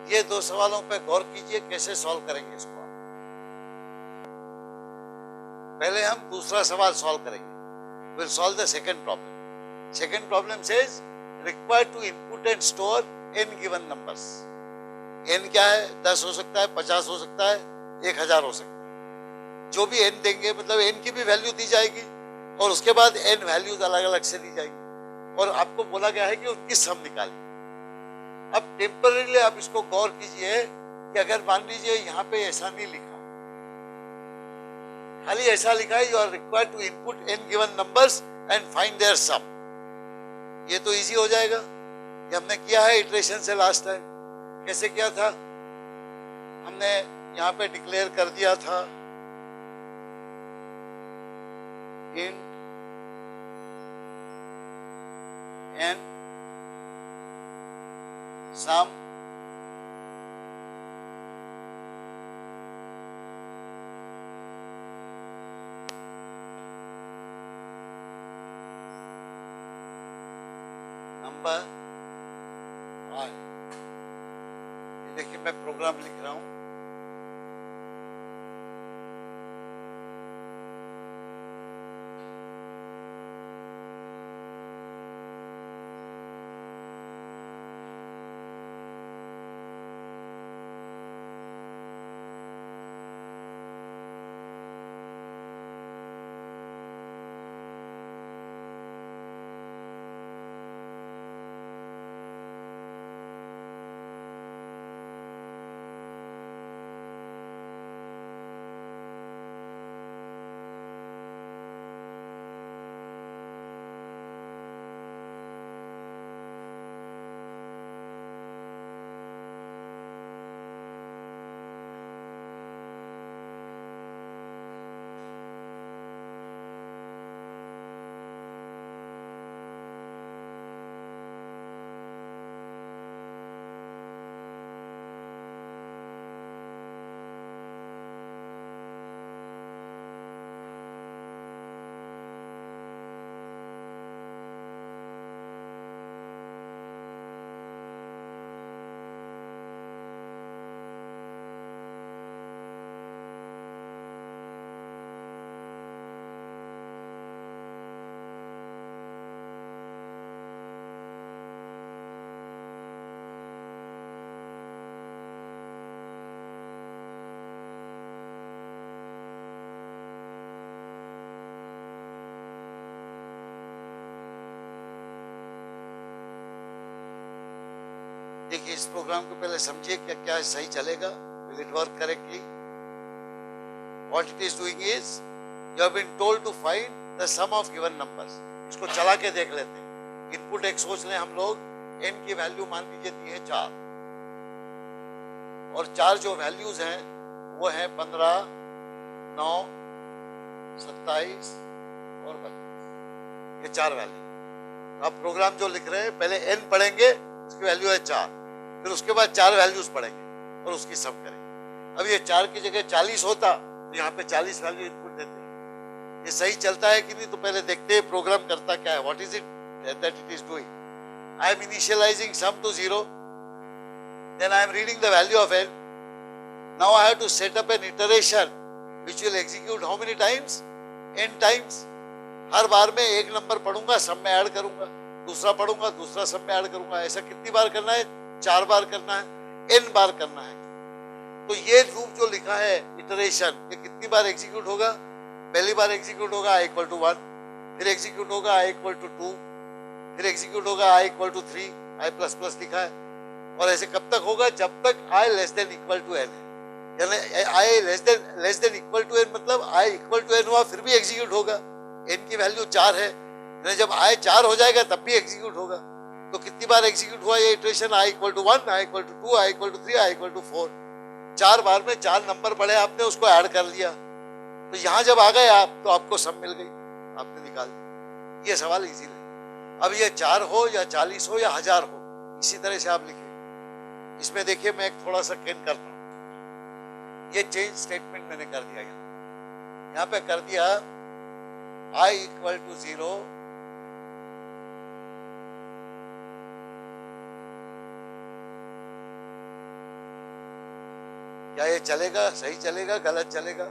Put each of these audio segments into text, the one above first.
ये दो सवालों पे गौर कीजिए, कैसे सॉल्व करेंगे इसको आप। पहले हम दूसरा सवाल सॉल्व करेंगे। Will solve the second problem. Second problem says required to input and store n given numbers. n क्या है? 10 हो सकता है, 50 हो सकता है, 1000 हो सकता है। जो भी n देंगे मतलब n की भी वैल्यू दी जाएगी और उसके बाद n वैल्यूज अलग अलग से दी जाएगी और आपको बोला गया है कि उनकी सम निकालिए। अब टेम्पररीली आप इसको गौर कीजिए कि अगर मान लीजिए यहाँ पे ऐसा नहीं लिखा, खाली ऐसा लिखा है you are required to input n given numbers and find their sum, ये तो इजी हो जाएगा। ये हमने किया है इटरेशन से लास्ट टाइम। कैसे किया था? हमने यहाँ पे डिक्लेयर कर दिया था int n sum number i। देखिए मैं प्रोग्राम लिख रहा हूं। देखिए इस प्रोग्राम को पहले समझिए क्या क्या सही चलेगा। Will it work correctly? What it is doing is you have been told to find the sum of given numbers. इसको चला के देख लेते हैं। इनपुट एक सोच लें हम लोग, n की वैल्यू मान लीजिए दी है 4 और 4 जो वैल्यूज हैं वो है 15, 9, 27 और 32। ये 4 वैल्यू। आप प्रोग्राम जो लिख रहे हैं पहले n पढ़ेंगे, उसकी वैल्यू है 4, फिर उसके बाद 4 वैल्यूज पढ़ेंगे और उसकी सम करेंगे। अब ये 4 की जगह 40 होता तो यहाँ पे 40 वैल्यू इनपुट देते हैं। ये सही चलता है कि नहीं तो पहले देखते हैं प्रोग्राम करता क्या है। What is it that it is doing? I am initializing sum to 0, then I am reading the value of n. Now I have to set up an iteration which will execute how many times? n times. हर बार में एक number पढ़ूंगा, सम में add करूंगा, दूसरा पढ़ूंगा, दूसरा सम में add करूंगा। ऐसा कितनी बार करना है? 4 बार करना है, n बार करना है। तो ये लूप जो लिखा है इटरेशन, ये कितनी बार एग्जीक्यूट होगा? पहली बार एग्जीक्यूट होगा i = 1, फिर एग्जीक्यूट होगा i = 2, फिर एग्जीक्यूट होगा i = 3, i++ लिखा है। और ऐसे कब तक होगा? जब तक i <= n है। यानी i <= n मतलब i = n हुआ फिर भी एग्जीक्यूट होगा। n की वैल्यू 4 है, यानी जब i 4 हो जाएगा तब भी एग्जीक्यूट होगा। तो कितनी बार एग्जीक्यूट हुआ ये iteration? i = 1, i = 2, i = 3, i = 4। 4 बार में 4 नंबर पढ़े आपने, उसको ऐड कर लिया। तो यहाँ जब आ गए आप तो आपको सम मिल गई, आपने निकाल दी। ये सवाल इजी है। अब ये 4 हो या 40 हो या 1000 हो, इसी तरह से आप लिखें। इसमें देखिए मैं एक थोड़ा सा चेंज करता हूं। ये चेंज स्टेटमेंट मैंने कर दिया। यहाँ पे कर दिया i = 0, क्या ये चलेगा, सही चलेगा, गलत चलेगा?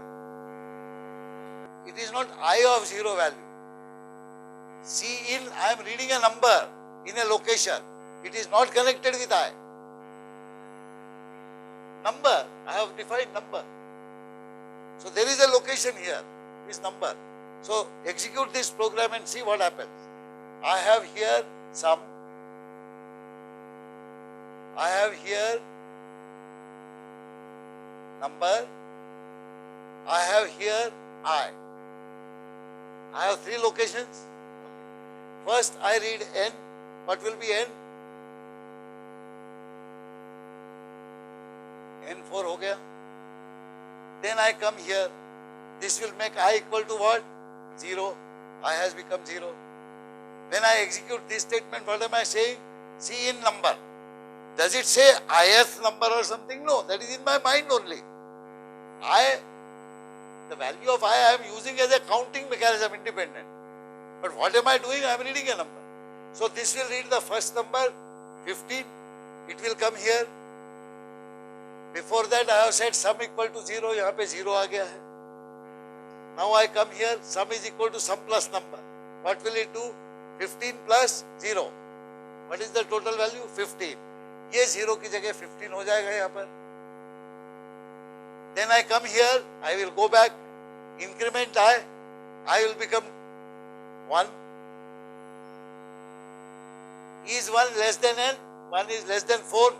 It is not I of zero value. See, I am reading a number in a location. It is not connected with I. Number, I have defined number. So there is a location here, this number. So execute this program and see what happens. I have here sum. I have here number. I have here I. I have three locations. First I read n. What will be n? n4 हो गया. Then I come here. This will make I equal to what? 0. I has become 0. When I execute this statement, what am I saying? See in number. Does it say ith number or something? No, that is in my mind only. The value of I am using as a counting mechanism independent. But what am I doing? I am reading a number. So this will read the first number, 15. It will come here. Before that I have said sum equal to 0. यहाँ पे 0 आ गया है. Now I come here, sum is equal to sum plus number. What will it do? 15 plus 0. What is the total value? 15. ये 0 की जगह 15 हो जाएगा यहाँ पर. Then I come here, I will go back, increment I will become 1. Is 1 less than n? 1 is less than 4.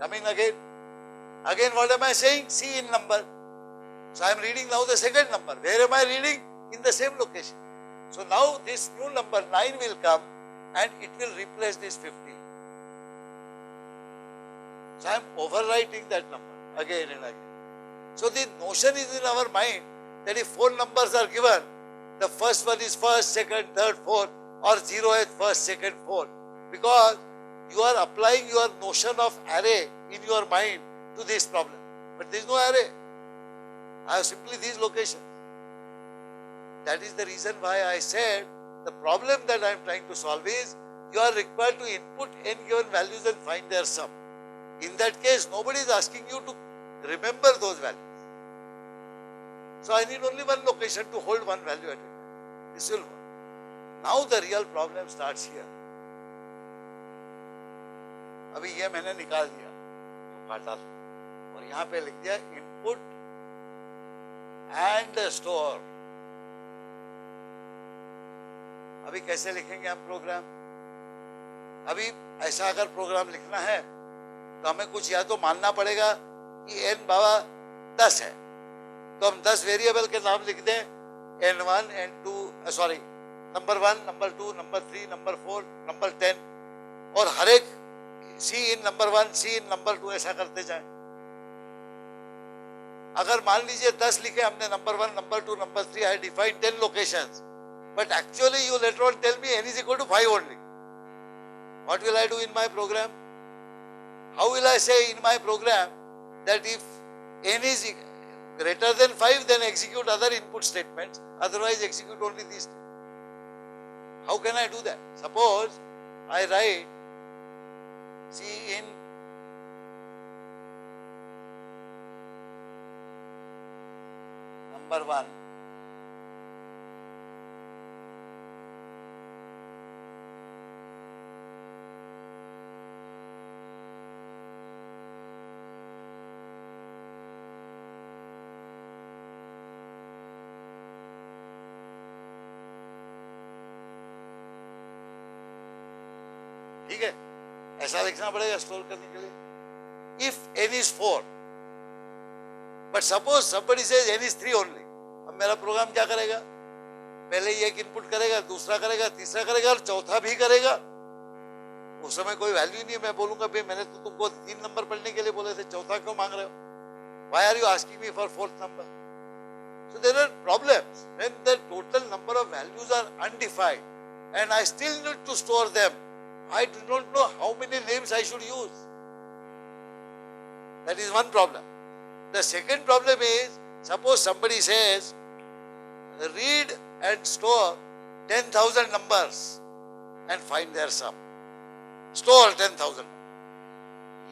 Coming again. Again what am I saying? See in number. So I am reading now the second number. Where am I reading? In the same location. So now this new number 9 will come and it will replace this 15. So I am overwriting that number again and again. So the notion is in our mind that if 4 numbers are given, the first one is first, second, third, fourth, or 0th, first, second, fourth. Because you are applying your notion of array in your mind to this problem. But there is no array. I have simply these locations. That is the reason why I said the problem that I am trying to solve is you are required to input n given values and find their sum. In that case, nobody is asking you to remember those values. So I need only one location to hold one value at a time. This will work. Now the real problem starts here. अभी ये मैंने निकाल दिया तो काटा और यहाँ पे लिख दिया इनपुट एंड स्टोर. अभी कैसे लिखेंगे हम प्रोग्राम? अभी ऐसा अगर प्रोग्राम लिखना है तो हमें कुछ या तो मानना पड़ेगा कि n बाबा 10 है तो हम 10 वेरिएबल के नाम लिख दें n1 n2 sorry number 1 number 2 number 3 number 4 number 10 और हर एक सी इन नंबर 1 सी इन नंबर 2 ऐसा करते जाएं. अगर मान लीजिए 10 लिखे हमने number 1 number 2 number 3 I define 10 locations but actually you later on tell me n is equal to 5 only. What will I do in my program? How will I say in my program that if n is greater than 5 then execute other input statements, otherwise execute only these? How can I do that? Suppose I write see in number 1 ठीक है, ऐसा लिखना पड़ेगा store करने के लिए. If n is 4 but suppose somebody says n is 3 only, अब मेरा प्रोग्राम क्या करेगा? पहले ये एक इनपुट करेगा, दूसरा करेगा, तीसरा करेगा और चौथा भी करेगा. उस समय कोई वैल्यू नहीं है. मैं बोलूंगा भाई मैंने तो तुमको 3 नंबर पढ़ने के लिए बोले थे, चौथा क्यों मांग रहे हो? Why are you asking me for 4th number? So there are problems when the total number of values are undefined and I still need to store them. I do not know how many names I should use. That is one problem. The second problem is, suppose somebody says, read and store 10,000 numbers and find their sum. Store 10,000.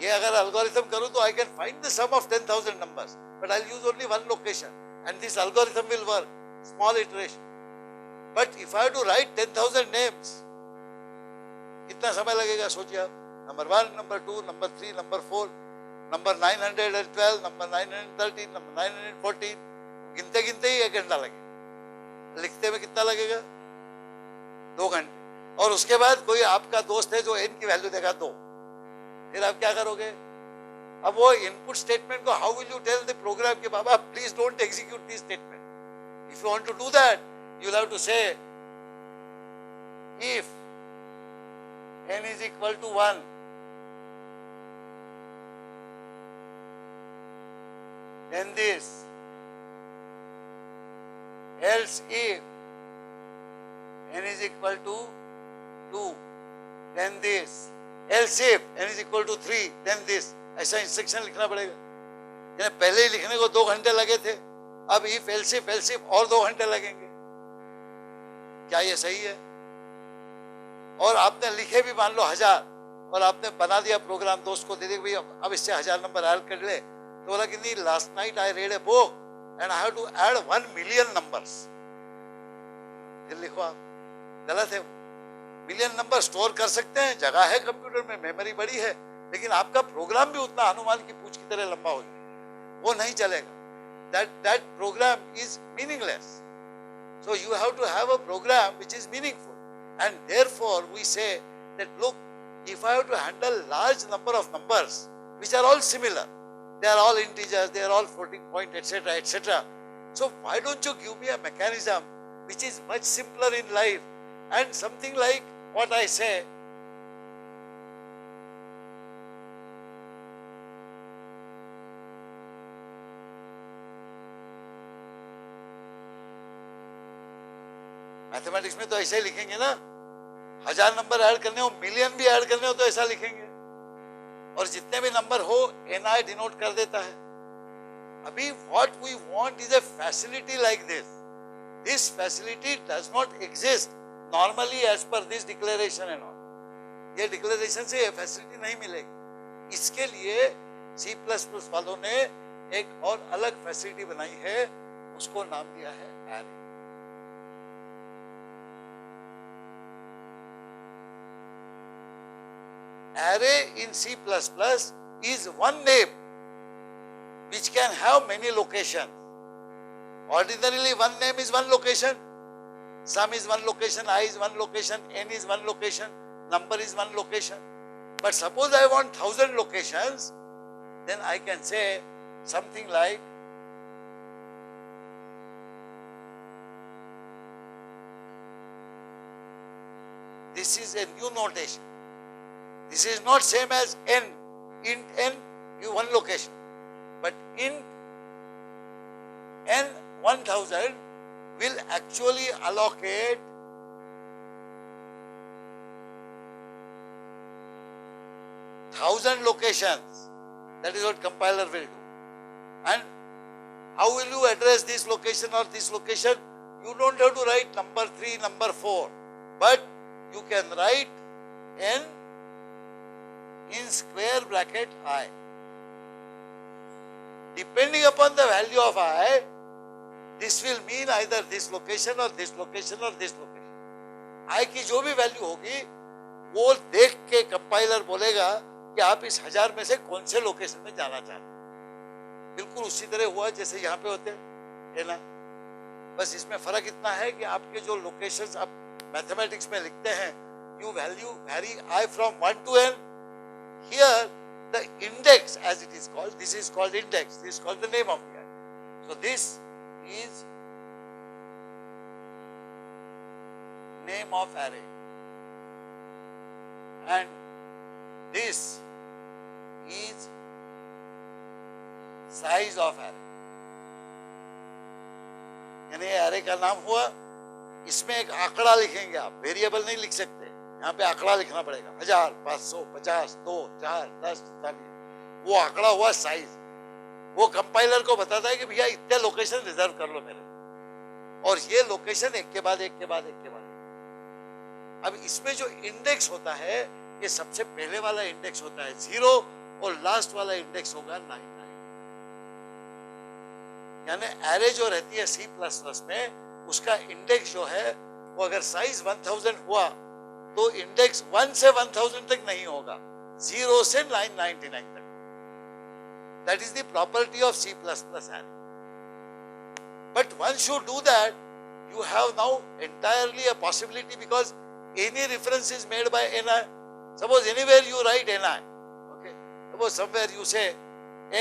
ये अगर algorithm करूं तो I can find the sum of 10,000 numbers, but I'll use only one location, and this algorithm will work. Small iteration. But if I have to write 10,000 names, कितना समय लगेगा सोचिए आप. Number 1, number 2, number 3, number 4, number 912, number 913, number 914, गिनते गिनते ही 1 घंटा लगेगा. लिखते में कितना लगेगा? 2 घंटे. और उसके बाद कोई आपका दोस्त है जो n की वैल्यू देगा 2, फिर आप क्या करोगे? अब वो इनपुट स्टेटमेंट को how will you tell the program कि बाबा please don't execute this statement. If you want to do that you will have to say if n is equal to 1, then this, else if n is equal to 2, then this, else if n is equal to 3, then this. ऐसा instruction लिखना पड़ेगा. पहले ही लिखने को 2 घंटे लगे थे, अब if else if और 2 घंटे लगेंगे. क्या ये सही है? और आपने लिखे भी मान लो 1000 और आपने बना दिया प्रोग्राम, दोस्त को दे दिया भैया अब इससे 1000 नंबर ऐड कर ले, तो बोला कि नहीं, last night I read a book and I have to add 1 million numbers. फिर लिखो आप, गलत है. मिलियन नंबर स्टोर कर सकते हैं, जगह है कंप्यूटर में, मेमोरी बड़ी है, लेकिन आपका प्रोग्राम भी उतना हनुमान की पूंछ की तरह लंबा हो जाए, वो नहीं चलेगा. that program is meaningless. So you have to have a program which is meaningful, and therefore we say that look, if I have to handle large number of numbers which are all similar, they are all integers, they are all floating point, etc., etc. So why don't you give me a mechanism which is much simpler in life, and something like what I say, mathematics में तो ऐसे ही लिखेंगे ना, 1000 number add करने हो, million भी add करने हो तो ऐसा लिखेंगे, और जितने भी नंबर हो NI डिनोट कर देता है. अभी what we want is a facility like this. This facility does not exist normally as per this declaration and all. ये डिक्लेरेशन से ये फैसिलिटी नहीं मिलेगी. इसके लिए C++ वालों ने एक और अलग फैसिलिटी बनाई है, उसको नाम दिया है array. Array in C++ is one name which can have many locations. Ordinarily one name is one location, sum is one location, I is one location, n is one location, number is one location. But suppose I want 1000 locations, then I can say something like this is a new notation. This is not same as n. Int n, you one location. But int n 1000 will actually allocate thousand locations. That is what compiler will do. And how will you address this location or this location? You don't have to write number 3, number 4. But you can write n in square bracket I. Depending upon the value of I, this will mean either this location or this location or this location. I की जो भी value होगी वो देख के compiler बोलेगा कि आप इस 1000 में से कौन से लोकेशन में जाना चाहते हैं. बिल्कुल उसी तरह हुआ जैसे यहाँ पे होते हैं ना. बस इसमें फर्क इतना है कि आपके जो लोकेशंस आप मैथमेटिक्स में लिखते हैं, you value vary I from 1 to n. Here the index, as it is called, this is called index, this is called the name of the array. So this is name of array, and this is size of array. यानी array का नाम हुआ, इसमें एक आंकड़ा लिखेंगे आप, variable नहीं लिख सकते, यहाँ पे आंकड़ा लिखना पड़ेगा. 1000, 500, 50, 2, 4, 10, 40. वो आंकड़ा हुआ साइज. वो कंपाइलर को बताता है कि भैया इतने लोकेशन रिजर्व कर लो मेरे, और ये लोकेशन एक के बाद एक के बाद एक के बाद. अब इसमें जो इंडेक्स होता है, ये सबसे पहले वाला इंडेक्स होता है 0, और लास्ट वाला इंडेक्स होगा 99। यानी एरे जो रहती है C++ में, उसका इंडेक्स जो है वो अगर साइज 1000 हुआ तो इंडेक्स 1 से 1000 तक नहीं होगा, 0 से 999 तक। That is the property of C++ array. But once you do that, you have now entirely a possibility, because any reference is made by ni. Suppose anywhere you write ni, okay. Suppose somewhere you say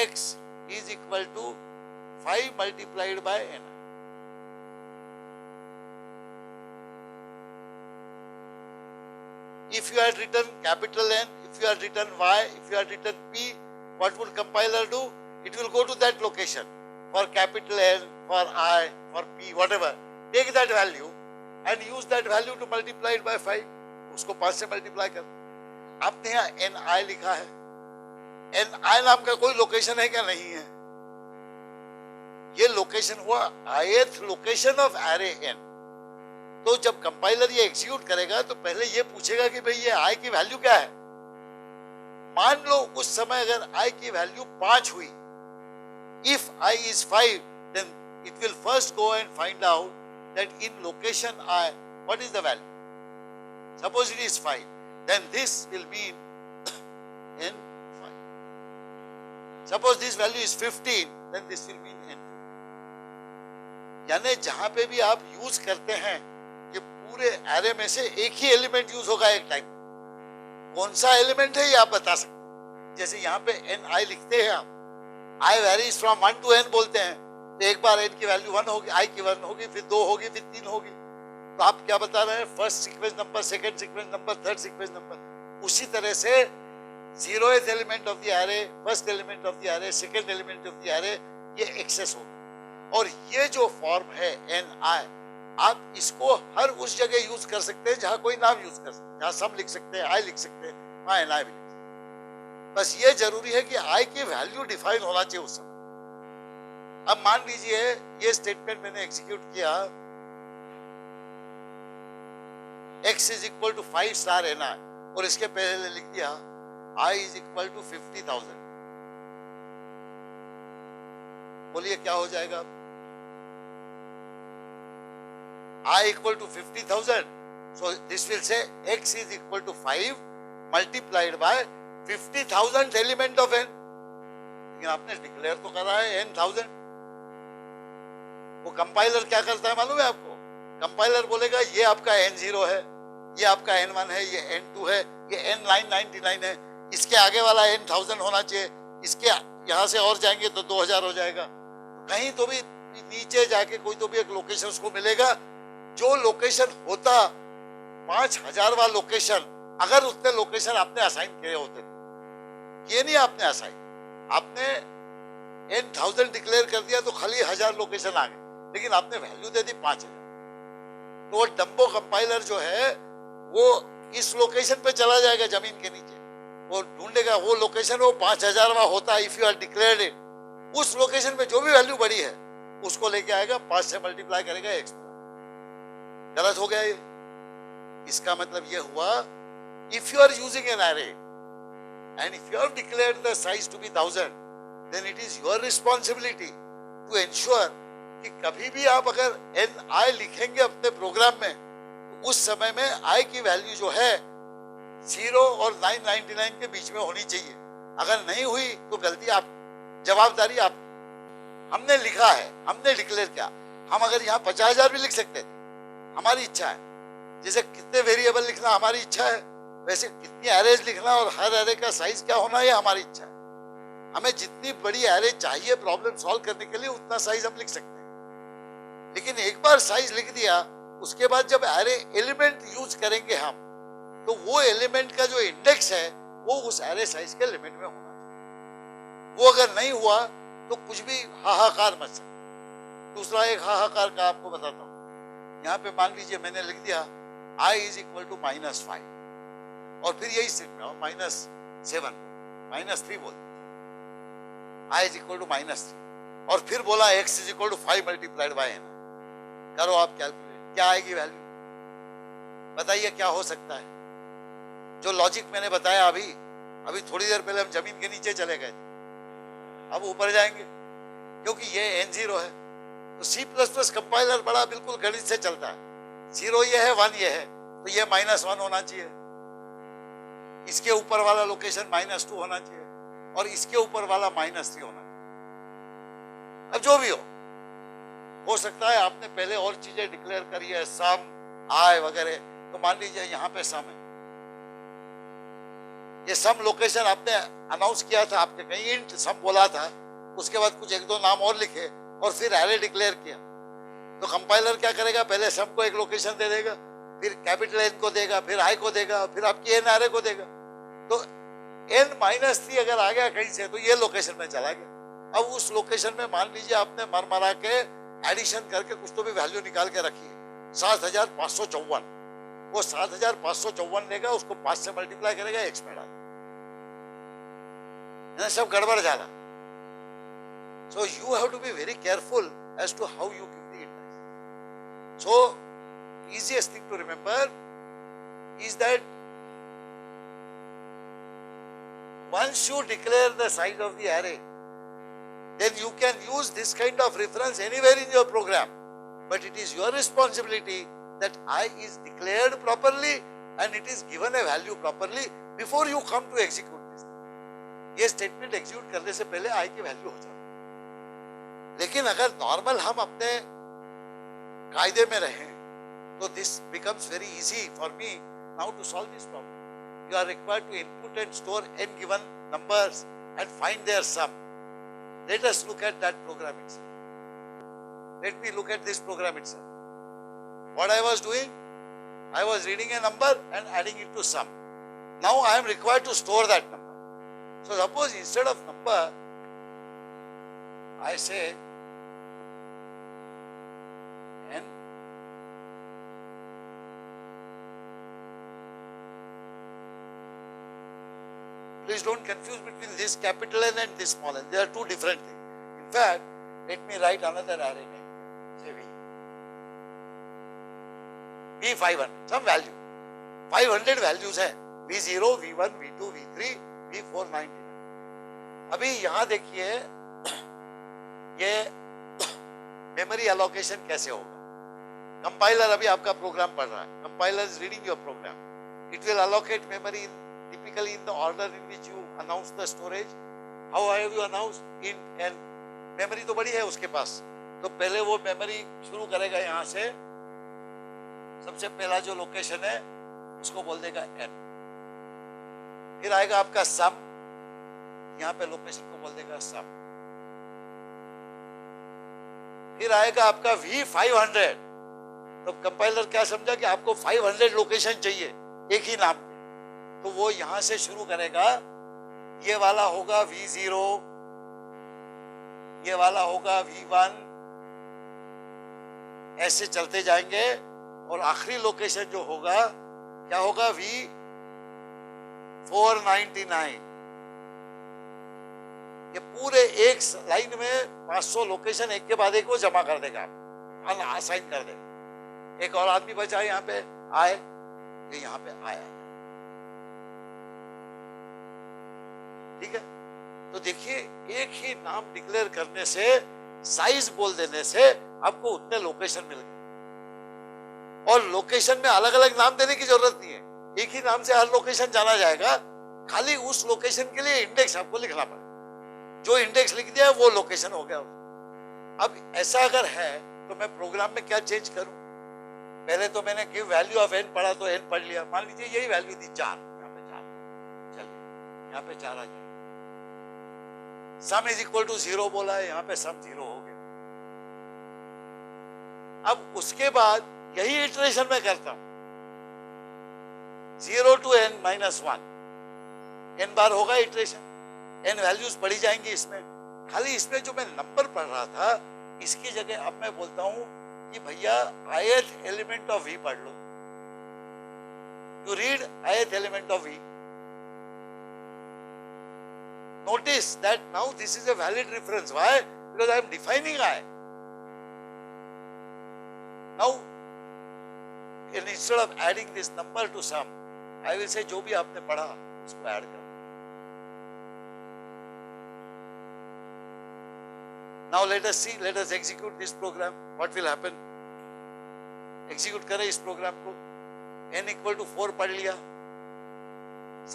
x is equal to 5 multiplied by ni. If you had written capital N, if you had written Y, if you had written P, what would compiler do? It will go to that location for capital N, for I, for P, whatever. Take that value and use that value to multiply it by 5. उसको 5 से multiply कर। आपने यहाँ NI लिखा है, NI नाम का कोई लोकेशन है क्या? नहीं है। ये लोकेशन हुआ ith location of array n। तो जब कंपाइलर ये एग्जीक्यूट करेगा तो पहले ये पूछेगा कि भाई ये i की वैल्यू क्या है। मान लो उस समय अगर i की वैल्यू 5 हुई, if i is 5, then it will first go and find out that in location I, what is the value? Suppose it is 5, then this will mean n5. Suppose this value is 15, then this will mean n2. यानी जहां पे भी आप use करते हैं, ये पूरे array में से एक ही एलिमेंट यूज होगा एक टाइम। कौन सा एलिमेंट है ये आप बता सकते हैं। जैसे यहाँ पे ni लिखते हैं आप, i varies from 1 to n बोलते हैं, तो एक बार n की वैल्यू 1 होगी, i की 1 होगी, फिर 2 होगी, फिर 3 होगी। तो आप क्या बता रहे हैं? First sequence number, second sequence number, third sequence number. उसी तरह से 0th element of the array, first element of the array, second element of the array, ये एक्सेस होगा। और ये जो फॉर्म है ni, आप इसको हर उस जगह यूज कर सकते हैं जहां कोई नाम यूज कर सकते हैं। जहां सम लिख सकते हैं, i लिख सकते हैं, वहां ni भी लिख सकते हैं। बस ये जरूरी है कि i की वैल्यू डिफाइन होना चाहिए उस समय। अब मान लीजिए ये स्टेटमेंट मैंने एग्जीक्यूट किया, x is equal to 5 star ni, और इसके पहले लिख दिया i इज इक्वल टू 50,000। बोलिए क्या हो जाएगा? i equal to 50,000, so this will say x is equal to 5 multiplied by 50,000 element of n। लेकिन आपने डिक्लेयर तो करा है n1000। वो कंपाइलर क्या करता है मालूम है आपको? कंपाइलर बोलेगा ये आपका n0 है, ये आपका n1 है, ये n2 है, ये n999 है, इसके आगे वाला n1000 होना चाहिए, इसके यहाँ से और जाएंगे तो 2000 हो जाएगा। कहीं तो भी नीचे जाके कोई तो भी एक लोकेशन उसको मिलेगा, जो लोकेशन होता 5000वां लोकेशन, अगर उतने लोकेशन आपने असाइन किए होते। ये नहीं आपने असाइन, आपने n1000 डिक्लेयर कर दिया तो खाली 1000 लोकेशन आ गए, लेकिन आपने वैल्यू दे दी 5000। तो वो डम्बो कंपाइलर जो है वो इस लोकेशन पे चला जाएगा जमीन के नीचे, वो ढूंढेगा वो लोकेशन वो 5000वां होता है। If you are declared it, उस लोकेशन पे जो भी वैल्यू बड़ी है उसको लेके आएगा, 5 से मल्टीप्लाई करेगा x। गलत हो गया ये। इसका मतलब ये हुआ, if you are using an array and if you have declared the size to be 1000, then it is your responsibility to ensure कि कभी भी आप अगर ni लिखेंगे अपने प्रोग्राम में, तो उस समय में i की वैल्यू जो है 0 और 999 के बीच में होनी चाहिए। अगर नहीं हुई तो गलती आप, जवाबदारी आप। हमने लिखा है, हमने डिक्लेयर किया, हम अगर यहाँ 50,000 भी लिख सकते थे, हमारी इच्छा है। जैसे कितने वेरिएबल लिखना हमारी इच्छा है, वैसे कितनी एरेज लिखना और हर एरे का साइज क्या होना ये हमारी इच्छा है। हमें जितनी बड़ी एरे चाहिए प्रॉब्लम सॉल्व करने के लिए, उतना साइज हम लिख सकते हैं। लेकिन एक बार साइज लिख दिया, उसके बाद जब एरे एलिमेंट यूज करेंगे हम, तो वो एलिमेंट का जो इंडेक्स है वो उस एरे साइज के लिमिट में होना चाहिए। वो अगर नहीं हुआ तो कुछ भी हाहाकार मच सकता। दूसरा एक हाहाकार का आपको बताता हूँ। यहाँ पे मान लीजिए मैंने लिख दिया i इज इक्वल टू -5, और फिर यही स्टेट में -7, -3 बोल, i इज इक्वल टू -3, और फिर बोला x is equal to 5 multiplied by n। करो आप कैलकुलेट, क्या आएगी वैल्यू? बताइए क्या हो सकता है? जो लॉजिक मैंने बताया अभी, अभी थोड़ी देर पहले हम जमीन के नीचे चले गए, अब ऊपर जाएंगे क्योंकि ये n0 है। तो C++ कंपाइलर बड़ा बिल्कुल गणित से चलता है, 0 ये है, 1 ये है, तो ये -1 होना चाहिए, इसके ऊपर वाला लोकेशन -2 होना चाहिए और इसके ऊपर वाला -3 होना चाहिए। अब जो भी हो सकता है आपने पहले और चीजें डिक्लेयर करी है, सम, आई वगैरह, तो मान लीजिए यहाँ पे सम है, ये सम लोकेशन आपने अनाउंस किया था, आपने कहीं इंट सम बोला था, उसके बाद कुछ एक दो नाम और लिखे और फिर एरे डिक्लेयर किया, तो कंपाइलर क्या करेगा, पहले सम को एक लोकेशन दे देगा, फिर कैपिटल एन को देगा, फिर आई को देगा, फिर आपकी एन एरे को देगा। तो n-3 अगर आ गया कहीं से तो ये लोकेशन में चला गया। अब उस लोकेशन में मान लीजिए आपने मरमरा के एडिशन करके कुछ तो भी वैल्यू निकाल के रखी है 7554, वो 7554 लेगा, उसको 5 से मल्टीप्लाई करेगा, x में डाल, सब गड़बड़ जाला। So you have to be very careful as to how you give the index. So easiest thing to remember is that once you declare the size of the array, then you can use this kind of reference anywhere in your program, but it is your responsibility that I is declared properly and it is given a value properly before you come to execute this. ये statement execute करने से पहले I की value हो जाती है। लेकिन अगर नॉर्मल हम अपने कायदे में रहें तो this becomes very easy for me now to solve this problem. You are required to input and store n given numbers and find their sum. Let us look at that program itself. Let me look at this program itself. What I was doing, I was reading a number and adding it to sum. Now I am required to store that number. So suppose instead of number, I say n please don't confuse between this capital N and this small n. They are two different things. In fact, let me write another array name. Say V 500, some value. 500 values है. V0, V1, V2, V3, V499. अभी यहाँ देखिए ये memory allocation कैसे होगा. Compiler अभी आपका programme पढ़ रहा है. Compiler is reading your program. It will allocate memory typically in the order in which you announce the storage. How have you announced? Int n. Memory तो बड़ी है उसके पास, तो पहले वो मेमोरी शुरू करेगा यहाँ से. सबसे पहला जो लोकेशन है उसको बोल देगा n. फिर आएगा आपका सम, यहाँ पे लोकेशन को बोल देगा सम. फिर आएगा आपका V500. तो कंपाइलर क्या समझा कि आपको 500 लोकेशन चाहिए एक ही नाम पे, तो वो यहां से शुरू करेगा. ये वाला होगा V0, ये वाला होगा V1, ऐसे चलते जाएंगे और आखिरी लोकेशन जो होगा क्या होगा, V499. ये पूरे एक लाइन में 500 लोकेशन एक के बाद एक वो जमा कर देगा, असाइन कर देगा. एक और आदमी बचा यहाँ पे आए, ये यहाँ पे आया. ठीक है. तो देखिए एक ही नाम डिक्लेयर करने से, साइज बोल देने से आपको उतने लोकेशन मिल गए. और लोकेशन में अलग अलग नाम देने की जरूरत नहीं है, एक ही नाम से हर लोकेशन जाना जाएगा. खाली उस लोकेशन के लिए इंडेक्स आपको लिखना पड़ेगा. जो इंडेक्स लिख दिया वो लोकेशन हो गया. अब ऐसा अगर है तो मैं प्रोग्राम में क्या चेंज करूं. पहले तो मैंने गिव वैल्यू ऑफ n पढ़ा तो n पढ़ लिया. मान लीजिए यही वैल्यू थी 4, यहाँ पे 4, चलिए यहाँ पे 4 आ जाए. सम इज इक्वल टू 0 बोला है, यहाँ पे सम 0 हो गया. अब उसके बाद यही इटरेशन में करता हूं. 0 to n - 1, n बार होगा इटरेशन, n वैल्यूज बढ़ी जाएंगी इसमें. खाली इसमें जो मैं नंबर पढ़ रहा था इसकी जगह अब मैं बोलता हूं कि भैया ith एलिमेंट ऑफ v पढ़ लो. You read ith element of v. Notice that now this is a valid reference. Why? Because I am defining I. Now, instead of adding this number to sum, I will say जो भी आपने पढ़ा उसको add कर. Now let us see, let us execute this program. What will happen? Execute करें इस programme को. n equal to 4 पढ़ लिया,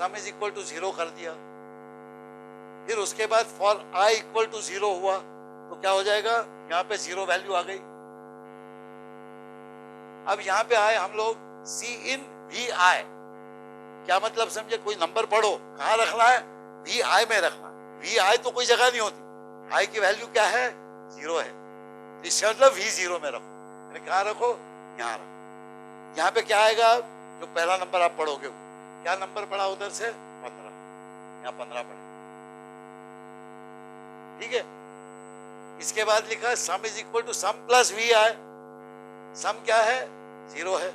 sum is equal to 0 कर दिया. फिर उसके बाद for I equal to 0 हुआ तो क्या हो जाएगा? यहाँ पे 0 वैल्यू आ गई. अब यहाँ पे आए हम लोग C in VI. क्या मतलब समझे? कोई नंबर पढ़ो, कहाँ रखना है? VI में रखना. VI तो कोई जगह नहीं होती. I की वैल्यू क्या है? 0 है. इसका मतलब V0 में रखो. कहाँ रखो? यहाँ रखो. यहाँ पे क्या आएगा? जो पहला नंबर आप पढ़ोगे वो क्या नंबर पढ़ा उधर से? 15. यहाँ 15 पढ़े. ठीक है. इसके बाद लिखा sum is equal to sum plus V I. Sum क्या है? 0 है.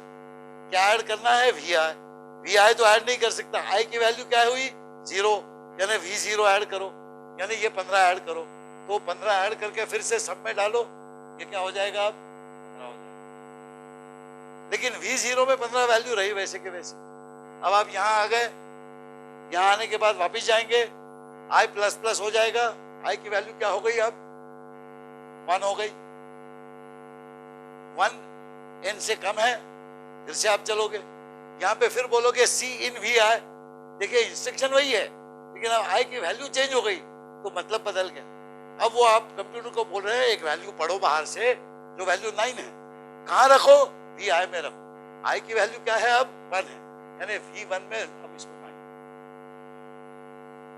क्या ऐड करना है? We I. वी आई तो ऐड नहीं कर सकता. आई की वैल्यू क्या हुई? 0. यानी V0 ऐड करो, यानी ये 15 ऐड करो. तो 15 ऐड करके फिर से सब में डालो. ये क्या हो जाएगा? अब 15 हो जाएगा. लेकिन V0 में 15 वैल्यू रही वैसे के वैसे. अब आप यहाँ आ गए. यहाँ आने के बाद वापिस जाएंगे. I प्लस प्लस हो जाएगा. I की वैल्यू क्या हो गई? अब 1 हो गई. 1 n से कम है. फिर से आप चलोगे. यहाँ पे फिर बोलोगे C in VI. देखिए इंस्ट्रक्शन वही है, लेकिन अब I की वैल्यू चेंज हो गई तो मतलब बदल गया. अब वो आप कंप्यूटर को बोल रहे हैं एक वैल्यू पढ़ो बाहर से जो वैल्यू 9 है. कहाँ रखो? VI में रखो. I की वैल्यू क्या है? अब 1 है, यानी V1 में अब इसको 9.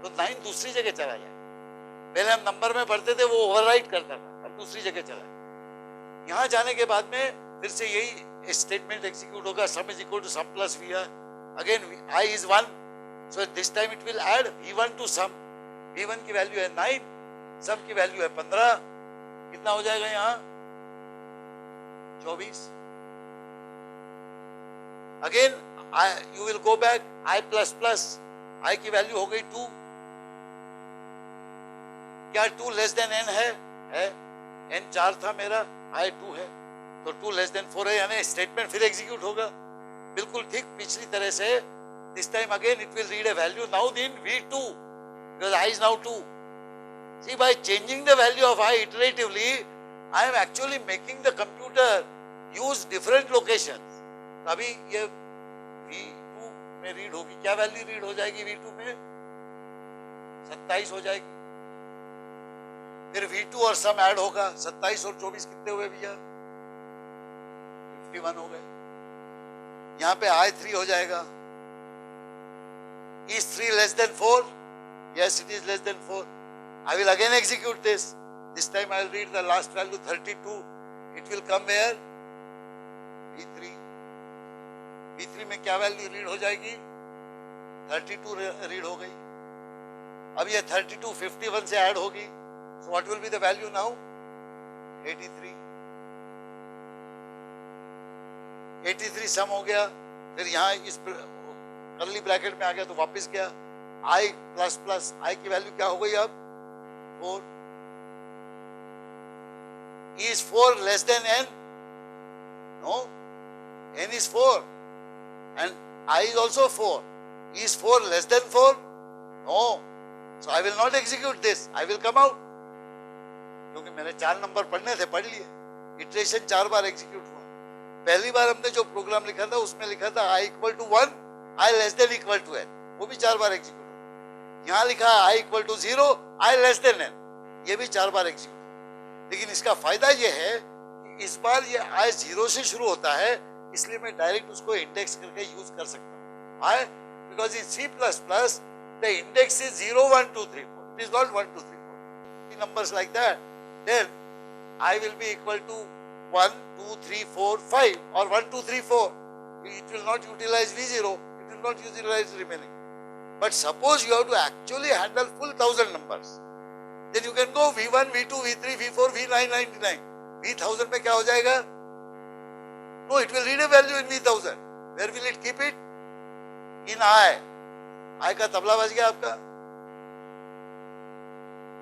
तो 9 दूसरी जगह चला जाए. पहले हम नंबर में पढ़ते थे, वो ओवरराइट करता था, अब दूसरी जगह चला. यहाँ जाने के बाद में फिर से यही स्टेटमेंट एग्जीक्यूट होगा. Sum is equal to sum plus V I. Again I is 1, so this time it will add V1 to sum. V1 की वैल्यू है 9, सम की वैल्यू है 15. कितना हो जाएगा यहाँ? 24. Again you will go back. I plus plus. I की value हो गई 2. क्या 2 लेस देन n है? n 4 था मेरा, I 2 है, तो 2 लेस देन 4 है, यानी स्टेटमेंट फिर एग्जीक्यूट होगा बिल्कुल ठीक पिछली तरह से. This time again it will read a value now in V2 because I is now 2. See, by changing the value of I iteratively, I am actually making the computer use different locations. अभी ये V2 में read होगी. क्या value read हो जाएगी V2 में? 27 हो जाएगी. फिर V2 और सम ऐड होगा. 27 और 24 कितने हुए भैया? 51 हो गए. यहाँ पे I3 हो जाएगा. Is 3 less than 4? Yes, it is less than 4. I will again execute this. This time I will read the last value 32. It will come where? V3. V3 में क्या वैल्यू रीड हो जाएगी? 32 रीड हो गई. अब ये 32 51 से ऐड होगी. So what will be the value now? 83. 83 सम हो गया. फिर यहाँ इस कर्ली ब्रैकेट में आ गया तो वापस गया. I plus plus. I की वैल्यू क्या हो गई अब? 4. Is 4 less than n? No. N is 4 and I is also 4. Is 4 less than 4? No. So I will not execute this. I will come out. क्योंकि मैंने 4 नंबर पढ़ने थे, पढ़ लिए. इटरेशन 4 बार एग्जीक्यूट हुआ. पहली बार हमने जो प्रोग्राम लिखा था उसमें लिखा था I equal to 1, I less than equal to n. वो भी 4 बार एग्जीक्यूट हुआ. यहाँ लिखा I equal to 0, I less than n. ये भी 4 बार एग्जीक्यूट हुआ. लेकिन इसका फायदा ये है कि इस बार ये I 0 से शुरू होता है, इसलिए मैं डायरेक्ट उसको इंडेक्स करके यूज कर सकता हूँ. I because in C++ the index is 0 1 2 3 4. It is not 1 2 3 4. Numbers like that. Then I will be equal to 1 2 3 4 5 or 1 2 3 4. It will not utilize V0. It will not utilize remaining. But suppose you have to actually handle full 1000 numbers. Then you can go V1, V2, V3, V4, V9, 99. V1000 में क्या हो जाएगा? No, it will read a value in V1000. Where will it keep it? In I. I का तबला बज गया आपका.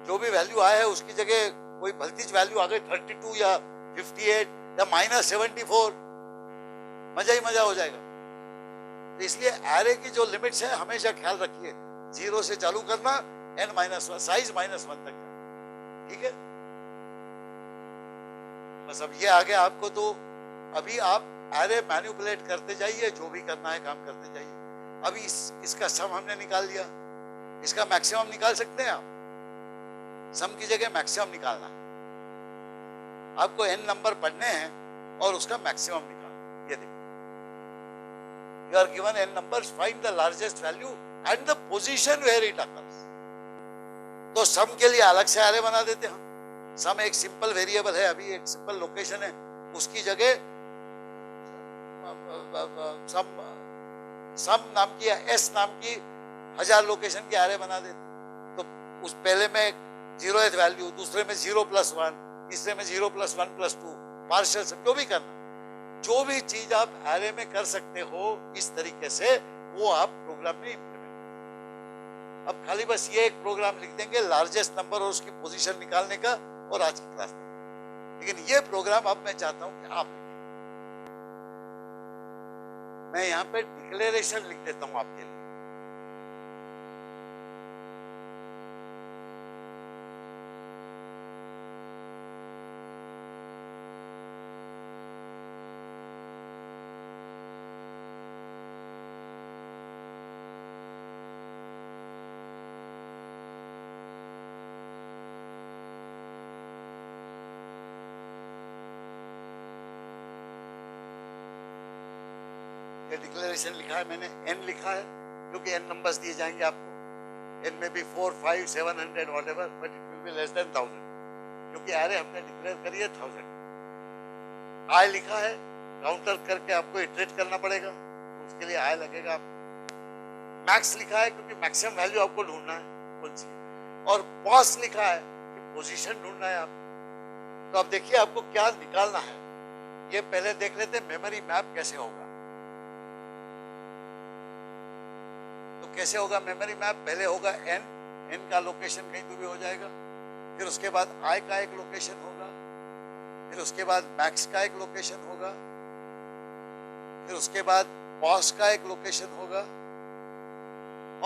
जो भी वैल्यू आया है उसकी जगह कोई भलतीज वैल्यू आ गई 32 या 58 या -74, मजा ही मजा हो जाएगा. तो इसलिए एरे की जो लिमिट्स है हमेशा ख्याल रखिए. 0 से चालू करना, n-1 साइज -1 तक. ठीक है. बस अब ये आगे आपको तो अभी आप एरे मैनिपुलेट करते जाइए, जो भी करना है काम करते जाइए। अभी इसका सम हमने निकाल लिया, इसका मैक्सिमम निकाल सकते हैं आप। सम की जगह मैक्सिमम निकालना है आपको, n नंबर पढ़ने हैं और उसका मैक्सिमम निकालना। ये देखिए, you are given n numbers, find the largest value and the position where it occurs. तो सम के लिए अलग से एरे बना देते हैं हम। सम एक सिंपल वेरिएबल है, अभी एक सिंपल लोकेशन है, उसकी जगह सम नाम की या एस नाम की 1000 लोकेशन की एरे बना देते। तो उस पहले में 0th वैल्यू, दूसरे में 0+1, तीसरे में 0+1+2, पार्शियल सब जो भी करना, जो भी चीज आप एरे में कर सकते हो इस तरीके से, वो आप प्रोग्राम में इंप्लीमेंट। अब खाली बस ये एक प्रोग्राम लिख देंगे लार्जेस्ट नंबर और उसकी पोजीशन निकालने का, और आज की क्लास में। लेकिन ये प्रोग्राम अब मैं चाहता हूं कि आप लिखें। मैं यहां पे डिक्लेरेशन लिख देता हूं आपके लिए। डिक्लेरेशन लिखा है मैंने, n लिखा है क्योंकि n नंबर्स दिए जाएंगे आपको। n में भी 4, 5, 700 whatever, but it will be less than 1000 क्योंकि एरे हमने डिक्लेयर करी है 1000। i लिखा है, काउंटर करके आपको इटरेट करना पड़ेगा, तो उसके लिए i लगेगा। मैक्स लिखा है क्योंकि मैक्सिमम वैल्यू आपको ढूंढना है कौन सी, और पॉस लिखा है कि पोजीशन ढूंढना है आप। तो अब देखिए आपको क्या निकालना है, ये पहले देख लेते हैं मेमोरी मैप कैसे होगा। कैसे होगा मेमोरी मैप? पहले होगा n का लोकेशन कहीं तो भी हो जाएगा, फिर उसके बाद i का एक लोकेशन होगा, फिर उसके बाद मैक्स का एक लोकेशन होगा, फिर उसके बाद पॉस का एक लोकेशन होगा,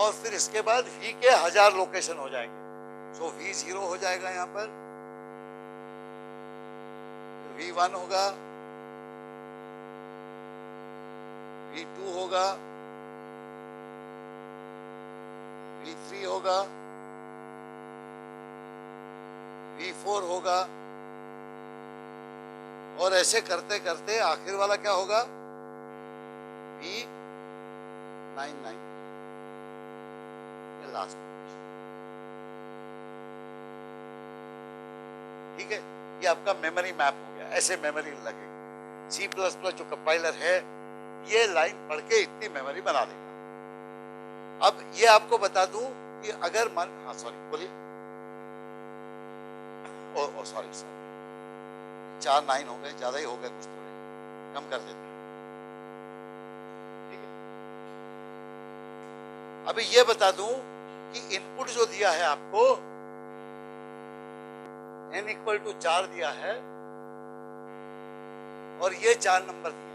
और फिर इसके बाद v के 1000 लोकेशन हो जाएंगे। सो v0 हो जाएगा यहाँ पर, v1 होगा, v2 होगा, v3 होगा, v4 होगा, और ऐसे करते करते आखिर वाला क्या होगा? v99, ये लास्ट। ठीक है, ये आपका मेमोरी मैप हो गया। ऐसे मेमोरी लगेगी। C++ जो कंपाइलर है ये लाइन पढ़ के इतनी मेमोरी बना देगा। अब ये आपको बता दूं कि अगर हाँ सॉरी बोलिए, ओ सॉरी 4 9 हो गए, ज्यादा ही हो गए, कुछ थोड़े कम कर देते हैं। ठीक है, अभी ये बता दूं कि इनपुट जो दिया है आपको n = 4 दिया है, और ये 4 नंबर दिए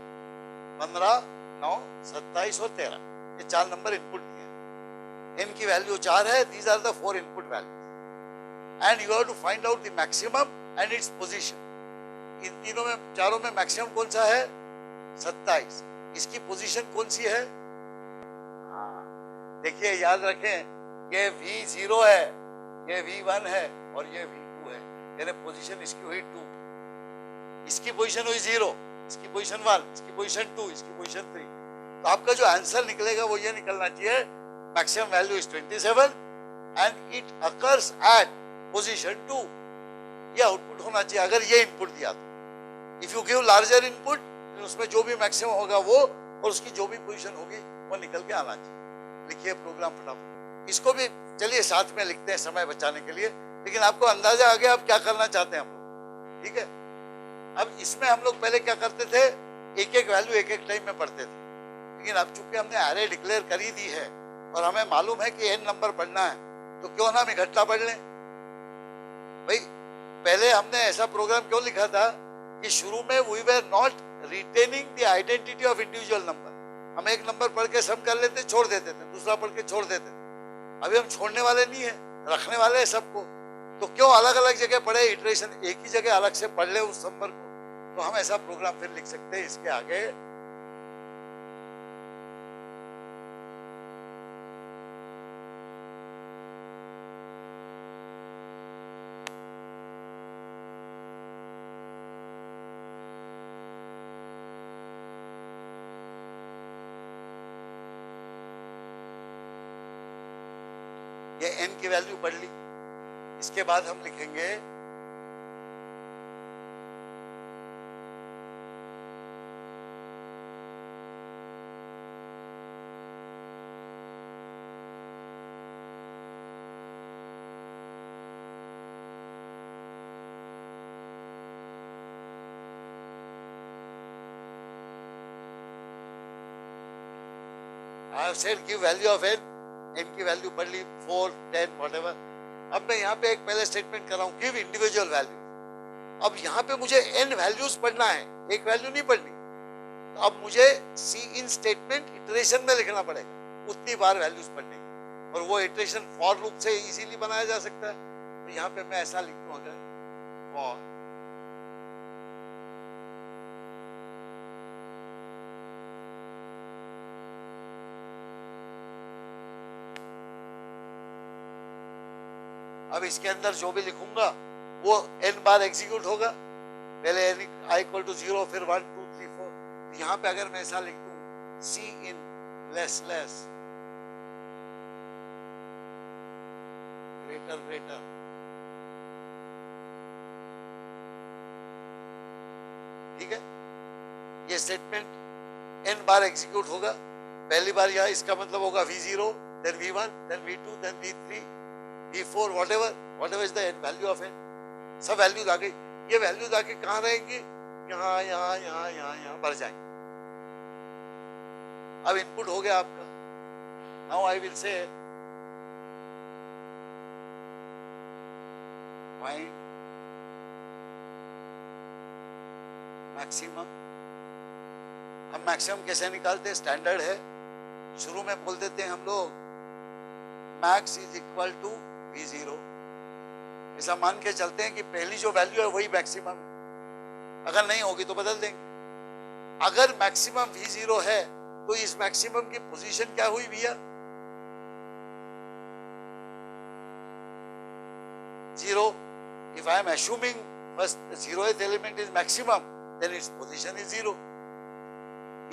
15, 9, 27 और 13, ये 4 नंबर इनपुट दिए। n की वैल्यू 4 है, these are the 4 input values and you have to find out the maximum and its position। इन तीनों में, चारों में मैक्सिमम कौन सा है? 27। इसकी पोजीशन कौन सी है? देखिए याद रखें, ये v0 है, ये v1 है और ये v2 है, यानी पोजीशन इसकी हुई 2, इसकी पोजीशन हुई 0, इसकी पोजीशन 1, इसकी पोजीशन 2, इसकी पोजीशन 3। तो आपका जो आंसर निकलेगा वो ये निकलना चाहिए, maximum value is 27 and it occurs at position 2। ये आउटपुट होना चाहिए अगर ये इनपुट दिया तो। If you give larger input, उसमें जो भी मैक्सिमम होगा वो, और उसकी जो भी पोजीशन होगी वो निकल के आना चाहिए। लिखिए प्रोग्राम फटाफट। इसको भी चलिए साथ में लिखते हैं समय बचाने के लिए, लेकिन आपको अंदाजा आ गया अब क्या करना चाहते हैं हम लोग। ठीक है, अब इसमें हम लोग पहले क्या करते थे, एक एक वैल्यू एक एक टाइम में पढ़ते थे, लेकिन अब चूंकि हमने एरे डिक्लेयर कर ही दी है और हमें मालूम है कि n नंबर पढ़ना है, तो क्यों ना हम इकट्ठा पढ़ लें। भाई पहले हमने ऐसा प्रोग्राम क्यों लिखा था कि शुरू में we were not retaining the identity of individual number. हम एक नंबर पढ़ के सम कर लेते, छोड़ देते थे, दूसरा पढ़ के छोड़ देते थे। अभी हम छोड़ने वाले नहीं है, रखने वाले हैं सबको। तो क्यों अलग अलग जगह पढ़े, इटरेशन एक ही जगह अलग से पढ़ ले उस नंबर को, तो हम ऐसा प्रोग्राम फिर लिख सकते हैं इसके आगे। ये n की वैल्यू पढ़ ली, इसके बाद हम लिखेंगे I have said give value of n, n की वैल्यू पढ़ ली 4, 10 whatever। अब मैं यहाँ पे एक पहले स्टेटमेंट कर रहा हूँ गिव इंडिविजुअल वैल्यू। अब यहाँ पे मुझे n वैल्यूज पढ़ना है, एक वैल्यू नहीं पढ़नी। तो अब मुझे सी इन स्टेटमेंट इटरेशन में लिखना पड़ेगा उतनी बार वैल्यूज पढ़ने की, और वो इटरेशन फॉर लूप से इजीली बनाया जा सकता है। तो यहाँ पे मैं ऐसा लिखता हूँ अगर फॉर अब इसके अंदर जो भी लिखूंगा वो n बार एग्जीक्यूट होगा। पहले n i इक्वल टू 0, फिर 1 2 3 4। यहाँ पे अगर मैं ऐसा लिख दूं cin less less greater greater, ठीक है, ये स्टेटमेंट n बार एग्जीक्यूट होगा। पहली बार यहाँ इसका मतलब होगा v0, then v1, then v2, then v3, v4, whatever is the n value of n। सब वैल्यूज आ गई। ये वैल्यूज आके कहाँ रहेंगी? यहाँ यहाँ यहाँ यहाँ यहाँ भर जाएंगे। अब इनपुट हो गया आपका। Now I will say find maximum. हम मैक्सिमम कैसे निकालते हैं? स्टैंडर्ड है, शुरू में बोल देते हैं हम लोग max is equal to v0। ऐसा मान के चलते हैं कि पहली जो वैल्यू है वही मैक्सिमम है, अगर नहीं होगी तो बदल देंगे। अगर मैक्सिमम v0 है तो इस मैक्सिमम की पोजीशन क्या हुई भैया? 0। If I am assuming first zeroth element is maximum, then its position is 0।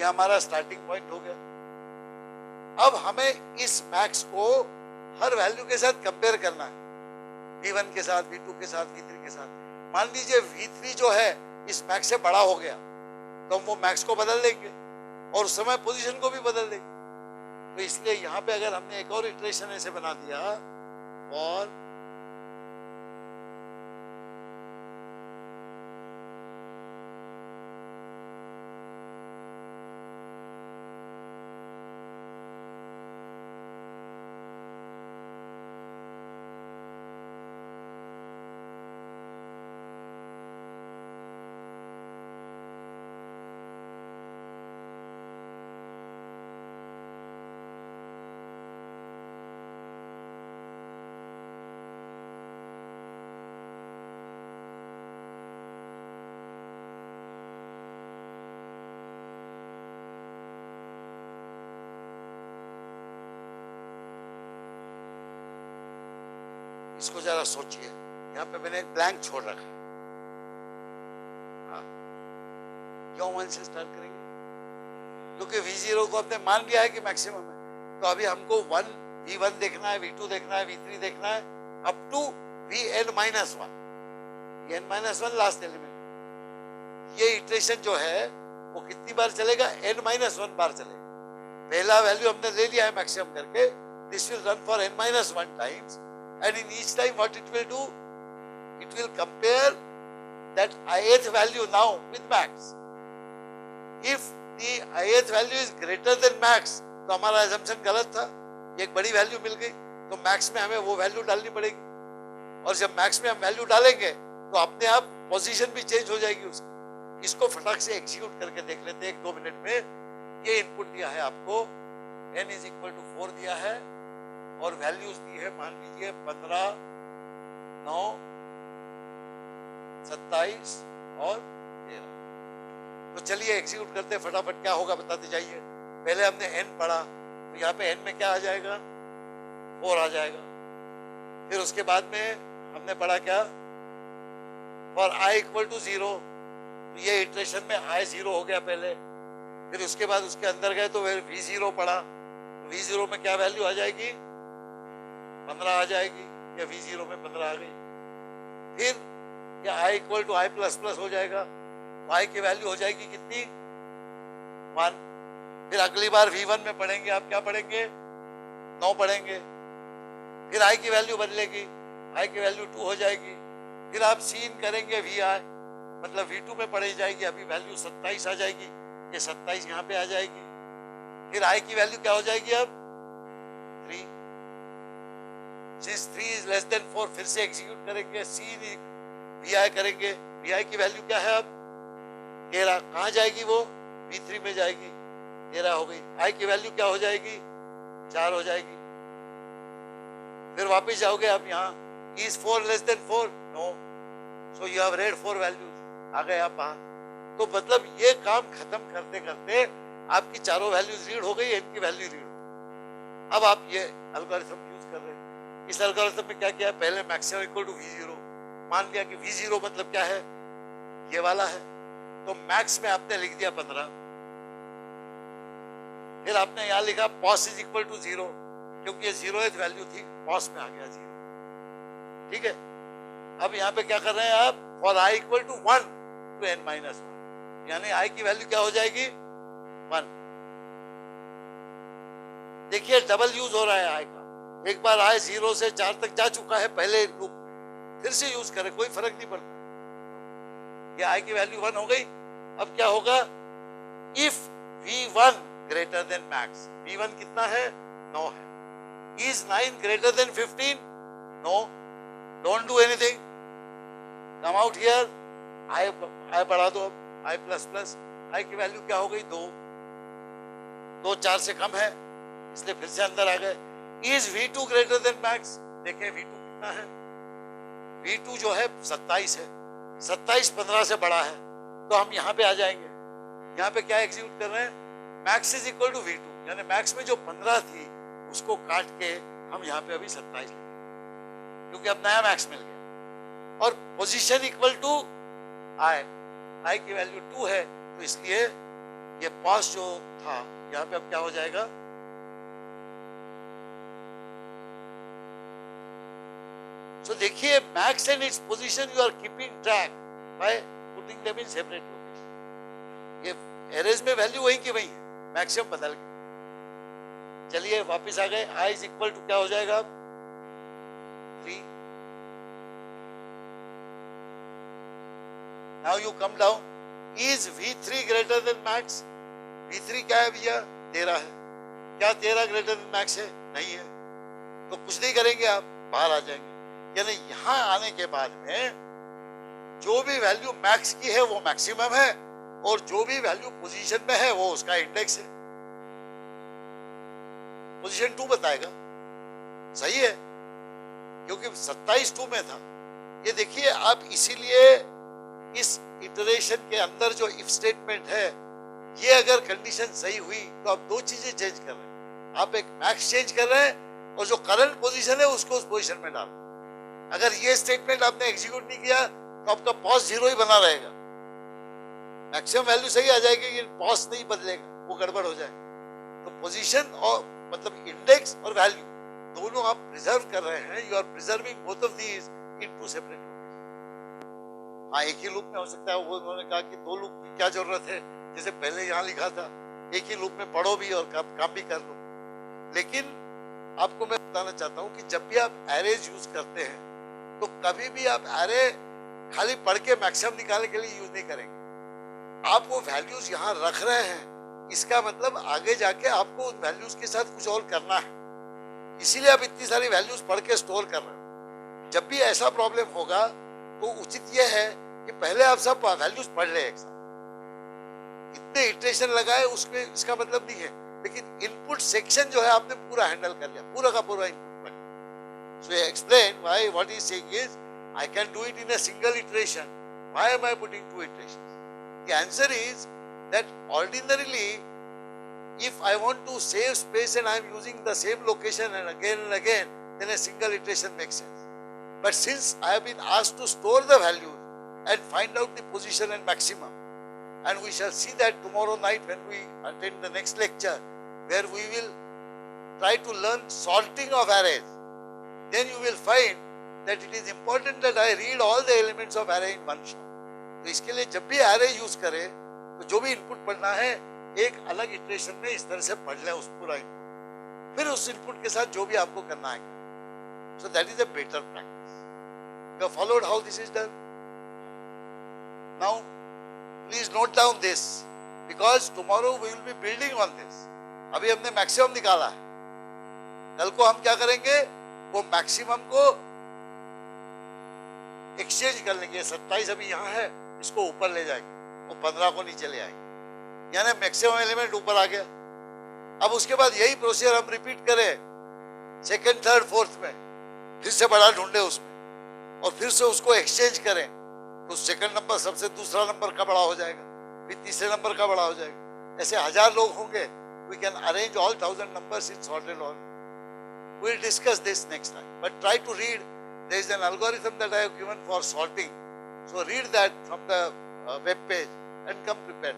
ये हमारा स्टार्टिंग पॉइंट हो गया। अब हमें इस मैक्स को हर वैल्यू के साथ कंपेयर करना है, v1 के साथ, v2 के साथ, v3 के साथ। मान लीजिए v3 जो है इस मैक्स से बड़ा हो गया तो हम वो मैक्स को बदल देंगे और उस समय पोजीशन को भी बदल देंगे। तो इसलिए यहाँ पे अगर हमने एक और इटरेशन ऐसे बना दिया और इसको जरा सोचिए, यहाँ पे मैंने एक ब्लैंक छोड़ रखा। हाँ, क्यों 1 से स्टार्ट करेंगे? क्योंकि v0 को हमने मान लिया है कि मैक्सिमम है। तो अभी हमको v1 देखना है, v2 देखना है, v3 देखना है up to vn-1। vn-1 last element. ये इटरेशन जो है वो कितनी बार चलेगा? n-1 बार चलेगा। पहला वैल्यू हमने ले लिया है मैक्सिमम करके। This will run for n-1 times, and in each time what it will do? It will compare that ith value now with max. If the ith value is greater than max, तो हमारा assumption गलत था। एक बड़ी value मिल गई तो max में हमें वो वैल्यू डालनी पड़ेगी, और जब मैक्स में हम वैल्यू डालेंगे तो अपने आप पोजीशन भी चेंज हो जाएगी उसकी। इसको फटाक से एग्जीक्यूट करके देख लेते हैं 1-2 मिनट में। ये इनपुट दिया है आपको, n इज इक्वल टू 4 दिया है और वैल्यूज दी है, मान लीजिए 15, 9, 27 और 13। तो चलिए एग्जीक्यूट करते हैं फटाफट, क्या होगा बताते जाइए। पहले हमने n पढ़ा, तो यहाँ पे n में क्या आ जाएगा, 4 आ जाएगा। फिर उसके बाद में हमने पढ़ा क्या, फॉर i इक्वल टू 0, तो ये इटरेशन में i 0 हो गया पहले। फिर उसके बाद उसके अंदर गए तो v0 पढ़ा, तो v0 में क्या वैल्यू आ जाएगी, 15 आ जाएगी, या v0 में 15 आ गई। फिर या i equal to i plus plus हो जाएगा, y की वैल्यू हो जाएगी कितनी, 1। फिर अगली बार v1 में पढ़ेंगे, आप क्या पढ़ेंगे, 9 पढ़ेंगे। फिर i की वैल्यू बदलेगी, i की वैल्यू 2 हो जाएगी। फिर आप सीन करेंगे vi, मतलब v2 में पढ़ी जाएगी, अभी वैल्यू 27 आ जाएगी, ये 27 यहाँ पे आ जाएगी। फिर i की वैल्यू क्या हो जाएगी अब, 3। सिंस 3 इज लेस देन 4, फिर से एग्जीक्यूट करेंगे, सीन vi करेंगे, vi की वैल्यू क्या है अब 13, कहाँ जाएगी वो, v3 में जाएगी, 13 हो गई। i की वैल्यू क्या हो जाएगी, 4 हो जाएगी। फिर वापस जाओगे आप यहाँ, is 4 less than 4, no, so you have read 4 values, आ गए आप बाहर। तो मतलब ये काम खत्म करते करते आपकी चारों वैल्यूज रीड हो गई, इनकी वैल्यू रीड हो। अब आप ये एल्गोरिथम यूज कर रहे हैं। इस एल्गोरिथम में क्या किया, पहले मैक्सिमम इक्वल टू v0, मान लिया कि v0 मतलब क्या है, ये वाला है, तो मैक्स में आपने लिख दिया 15। फिर आपने यहाँ लिखा पॉस इज इक्वल टू 0, क्योंकि ये 0th वैल्यू थी, पॉस में आ गया 0। ठीक है, अब यहाँ पे क्या कर रहे हैं आप, for i equal to 1 to n minus 1, यानी i की वैल्यू क्या हो जाएगी, 1। देखिए डबल यूज हो रहा है i का, एक बार i 0 से 4 तक जा चुका है पहले लूप, फिर से यूज करें, कोई फर्क नहीं पड़ता। ये i की वैल्यू 1 हो गई। अब क्या होगा, if v1 greater than max, v1 कितना है, 9 है, is 9 greater than 15, no, don't do anything, come out here, i बढ़ा दो, i प्लस प्लस, i की वैल्यू क्या हो गई, 2, 2 4 से कम है, इसलिए फिर से अंदर आ गए। is v2 greater than max, देखें v2 कितना है, v2 जो है 27 है, 27 15 से बड़ा है, तो हम यहाँ पे आ जाएंगे। यहाँ पे क्या एग्जीक्यूट कर रहे हैं, max is equal to v2, यानी मैक्स में जो 15 थी उसको काट के हम यहाँ पे अभी 27 लेंगे, क्योंकि अब नया मैक्स मिल गया। और पोजीशन इक्वल टू i की वैल्यू 2 है, तो इसलिए ये पॉज जो था यहाँ पे अब क्या हो जाएगा, तो देखिए max and its position you are keeping track by putting them in separate location. ये एरेज में वैल्यू वही की वही है, मैक्सिमम बदल गया। चलिए वापस आ गए, i इज इक्वल टू क्या हो जाएगा, 3। Now you come down, is v3 greater than max, v3 क्या है भैया, 13 है, क्या 13 ग्रेटर देन मैक्स है, नहीं है, तो कुछ नहीं करेंगे, आप बाहर आ जाएंगे। यानी यहां आने के बाद में जो भी वैल्यू मैक्स की है वो मैक्सिमम है, और जो भी वैल्यू पोजीशन में है वो उसका इंडेक्स है। पोजीशन 2 बताएगा, सही है, क्योंकि 27 2 में था। ये देखिए आप, इसीलिए इस इटरेशन के अंदर जो इफ स्टेटमेंट है, ये अगर कंडीशन सही हुई तो आप दो चीजें चेंज कर रहे हैं, आप एक मैक्स चेंज कर रहे हैं और जो करंट पोजीशन है उसको उस पोजीशन में डाल रहे हैं। अगर ये स्टेटमेंट आपने एग्जीक्यूट नहीं किया तो आपका पॉज 0 ही बना रहेगा, मैक्सिमम वैल्यू सही आ जाएगी, ये पॉज नहीं बदलेगा, वो गड़बड़ हो जाएगा। तो पोजीशन और मतलब इंडेक्स और वैल्यू दोनों आप प्रिजर्व कर रहे हैं, you are preserving both of these in two separate location. हाँ, एक ही लूप में हो सकता है, वो उन्होंने कहा कि 2 लूप की क्या जरूरत है, जैसे पहले यहाँ लिखा था, एक ही लूप में पढ़ो भी और काम भी कर लो। लेकिन आपको मैं बताना चाहता हूँ कि जब भी आप एरेज यूज करते हैं तो कभी भी आप एरे खाली पढ़ के मैक्सिमम निकालने के लिए यूज नहीं करेंगे, आप वो वैल्यूज यहाँ रख रहे हैं, इसका मतलब आगे जाके आपको उन वैल्यूज के साथ कुछ और करना है, इसीलिए आप इतनी सारी वैल्यूज पढ़ के स्टोर कर रहे हैं। जब भी ऐसा प्रॉब्लम होगा तो उचित यह है कि पहले आप सब वैल्यूज पढ़ लें एक साथ, इतने इटरेशन लगाए उसमें इसका मतलब नहीं है, लेकिन इनपुट सेक्शन जो है आपने पूरा हैंडल कर लिया, पूरा का पूरा input. So I explain why what he is saying is I can do it in a single iteration. Why am I putting 2 iterations? The answer is that ordinarily, if I want to save space and I am using the same location and again, then a single iteration makes sense. But since I have been asked to store the values and find out the position and maximum, and we shall see that tomorrow night when we attend the next lecture, where we will try to learn sorting of arrays, then you will find that it is important that I read all the elements of array in one shot. तो इसके लिए जब भी array use करें, तो जो भी input पढ़ना है, एक अलग iteration में इस तरह से पढ़ लें उस पूरा input. फिर उस input के साथ जो भी आपको करना है. So that is a better practice. You have followed how this is done? Now, please note down this, because tomorrow we will be building on this. अभी हमने maximum निकाला है. कल को हम क्या करेंगे? वो maximum को exchange कर लेंगे. 27 अभी यहाँ है, इसको ऊपर ले जाएंगे और 15 को नीचे ले आएंगे. यानी मैक्सिमम एलिमेंट ऊपर आ गया. अब उसके बाद यही प्रोसीजर हम रिपीट करें सेकंड, थर्ड, फोर्थ में, फिर से बड़ा ढूंढे उसमें और फिर से उसको एक्सचेंज करें, तो सेकंड नंबर सबसे दूसरा नंबर का बड़ा हो जाएगा, फिर तीसरे नंबर का बड़ा हो जाएगा. ऐसे 1000 लोग होंगे. We can arrange all 1000 numbers in sorted order. We will discuss this next time. But try to read. There is an algorithm that I have given for sorting. So read that from the web page and come prepared.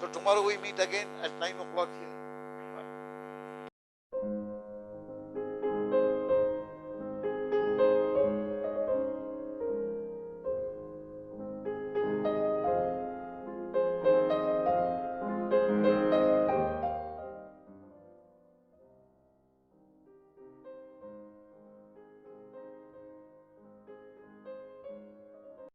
So tomorrow we meet again at 9 o'clock here.